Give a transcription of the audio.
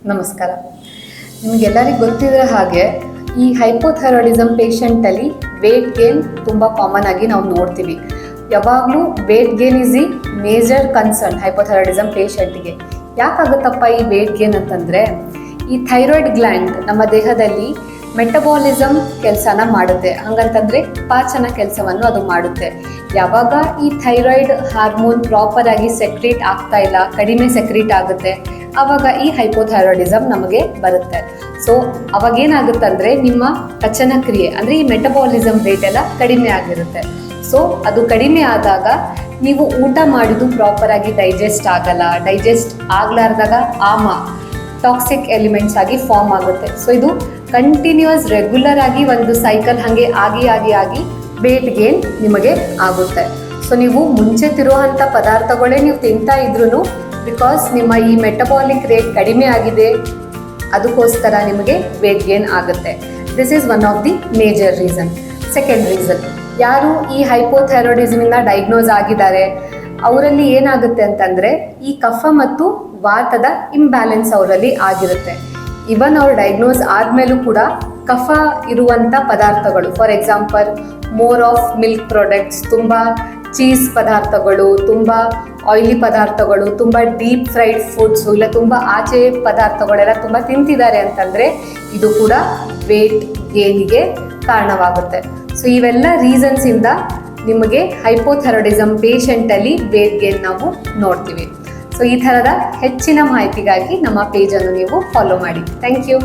ನಮಸ್ಕಾರ. ನಿಮಗೆಲ್ಲರಿಗೂ ಗೊತ್ತಿರೋ ಹಾಗೆ ಈ ಹೈಪೋಥೈರಾಯ್ಡಿಸಮ್ ಪೇಷಂಟಲ್ಲಿ ವೇಟ್ ಗೇನ್ ತುಂಬ ಕಾಮನ್ ಆಗಿ ನಾವು ನೋಡ್ತೀವಿ. ಯಾವಾಗಲೂ weight gain is the major concern hypothyroidism ಪೇಷಂಟ್ಗೆ. ಯಾಕಾಗುತ್ತಪ್ಪ ಈ ವೇಟ್ ಗೇನ್ ಅಂತಂದರೆ, ಈ ಥೈರಾಯ್ಡ್ ಗ್ಲ್ಯಾಂಡ್ ನಮ್ಮ ದೇಹದಲ್ಲಿ ಮೆಟಬಾಲಿಸಮ್ ಕೆಲಸನ ಮಾಡುತ್ತೆ. ಹಂಗಂತಂದರೆ ಪಾಚನ ಕೆಲಸವನ್ನು ಅದು ಮಾಡುತ್ತೆ. ಯಾವಾಗ ಈ ಥೈರಾಯ್ಡ್ ಹಾರ್ಮೋನ್ ಪ್ರಾಪರ್ ಆಗಿ ಸೆಕ್ರೀಟ್ ಆಗ್ತಾ ಇಲ್ಲ, ಕಡಿಮೆ ಸೆಕ್ರೀಟ್ ಆಗುತ್ತೆ, ಆವಾಗ ಈ ಹೈಪೋಥೈರಾಯ್ಡಿಸಮ್ ನಮಗೆ ಬರುತ್ತೆ. ಸೊ ಅವಾಗೇನಾಗುತ್ತಂದರೆ ನಿಮ್ಮ ಪಚನ ಕ್ರಿಯೆ ಅಂದರೆ ಈ ಮೆಟಬಾಲಿಸಮ್ ರೇಟ್ ಎಲ್ಲ ಕಡಿಮೆ ಆಗಿರುತ್ತೆ. ಸೊ ಅದು ಕಡಿಮೆ ಆದಾಗ ನೀವು ಊಟ ಮಾಡಿದ್ದು ಪ್ರಾಪರ್ ಆಗಿ ಡೈಜೆಸ್ಟ್ ಆಗಲ್ಲ. ಡೈಜೆಸ್ಟ್ ಆಗ್ಲಾರ್ದಾಗ ಟಾಕ್ಸಿಕ್ ಎಲಿಮೆಂಟ್ಸ್ ಆಗಿ ಫಾರ್ಮ್ ಆಗುತ್ತೆ. ಸೊ ಇದು ಕಂಟಿನ್ಯೂಸ್ ರೆಗ್ಯುಲರ್ ಆಗಿ ಒಂದು ಸೈಕಲ್ ಹಾಗೆ ಆಗಿ ವೇಟ್ ಗೇನ್ ನಿಮಗೆ ಆಗುತ್ತೆ. ಸೊ ನೀವು ಮುಂಚೆ ತಿರುವಂಥ ಪದಾರ್ಥಗಳೇ ನೀವು ತಿಂತಾ ಇದ್ರೂ ಬಿಕಾಸ್ ನಿಮ್ಮ ಈ ಮೆಟಬಾಲಿಕ್ ರೇಟ್ ಕಡಿಮೆ ಆಗಿದೆ, ಅದಕ್ಕೋಸ್ಕರ ನಿಮಗೆ ವೇಟ್ ಗೇನ್ ಆಗುತ್ತೆ. This is one of the major reason. Second reason, ಯಾರು ಈ ಹೈಪೋಥೈರಾಯ್ಡಿಸಮಿಂದ ಡಯಾಗ್ನೋಸ್ ಆಗಿದ್ದಾರೆ ಅವರಲ್ಲಿ ಏನಾಗುತ್ತೆ ಅಂತಂದರೆ ಈ ಕಫ ಮತ್ತು ವಾತದ ಇಂಬ್ಯಾಲೆನ್ಸ್ ಅವರಲ್ಲಿ ಆಗಿರುತ್ತೆ. ಇವನ್ ಅವ್ರು ಡಯಾಗ್ನೋಸ್ ಆದಮೇಲೂ ಕೂಡ ಕಫ ಇರುವಂಥ ಪದಾರ್ಥಗಳು, for example more of milk products, ತುಂಬ ಚೀಸ್ ಪದಾರ್ಥಗಳು, ತುಂಬ ಆಯಿಲಿ ಪದಾರ್ಥಗಳು, ತುಂಬ ಡೀಪ್ ಫ್ರೈಡ್ ಫುಡ್ಸು, ಇಲ್ಲ ತುಂಬ ಆಚೆ ಪದಾರ್ಥಗಳೆಲ್ಲ ತುಂಬ ತಿಂತಿದ್ದಾರೆ ಅಂತಂದರೆ ಇದು ಕೂಡ ವೇಟ್ ಗೇನಿಗೆ ಕಾರಣವಾಗುತ್ತೆ. ಸೊ ಇವೆಲ್ಲ ರೀಸನ್ಸಿಂದ ನಿಮಗೆ ಹೈಪೋಥೈರಾಯ್ಡಿಸಮ್ ಪೇಷಂಟಲ್ಲಿ ವೇಟ್ ಗೇನ್ ನಾವು ನೋಡ್ತೀವಿ. ಸೊ ಈ ಥರದ ಹೆಚ್ಚಿನ ಮಾಹಿತಿಗಾಗಿ ನಮ್ಮ ಪೇಜನ್ನು ನೀವು ಫಾಲೋ ಮಾಡಿ. Thank you.